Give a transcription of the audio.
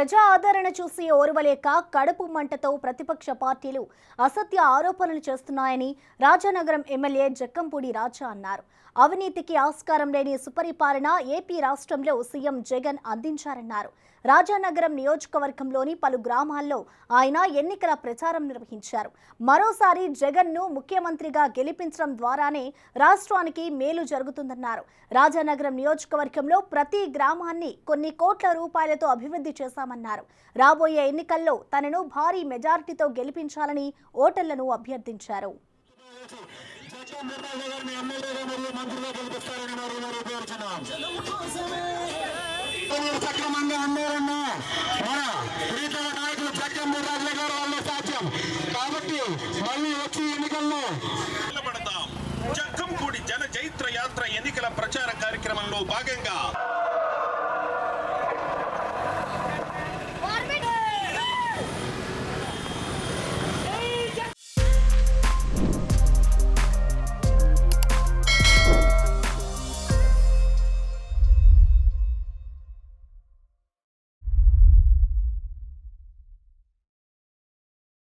ప్రజా ఆదరణ చూసి ఓర్వలేక కడుపు మంటతో ప్రతిపక్ష పార్టీలు అసత్య ఆరోపణలు చేస్తున్నాయని రాజానగరం ఎమ్మెల్యే జక్కంపూడి రాజా అన్నారు. అవినీతికి ఆస్కారం లేని సుపరిపాలన ఏపీ రాష్ట్రంలో సీఎం జగన్ అందించారన్నారు. రాజానగరం నియోజకవర్గంలోని పలు గ్రామాల్లో ఆయన ఎన్నికల ప్రచారం నిర్వహించారు. మరోసారి జగన్ను ముఖ్యమంత్రిగా గెలిపించడం ద్వారానే రాష్ట్రానికి మేలు జరుగుతుందన్నారు. రాజానగరం నియోజకవర్గంలో ప్రతి గ్రామాన్ని కొన్ని కోట్ల రూపాయలతో అభివృద్ధి చేశామన్నారు. రాబోయే ఎన్నికల్లో తనను భారీ మెజారిటీతో గెలిపించాలని ఓటర్లను అభ్యర్థించారు. కాబట్టి మళ్ళీ వచ్చి ఎన్నికల్లో జక్కంపూడి జన జైత్ర యాత్ర ఎన్నికల ప్రచార కార్యక్రమంలో భాగంగా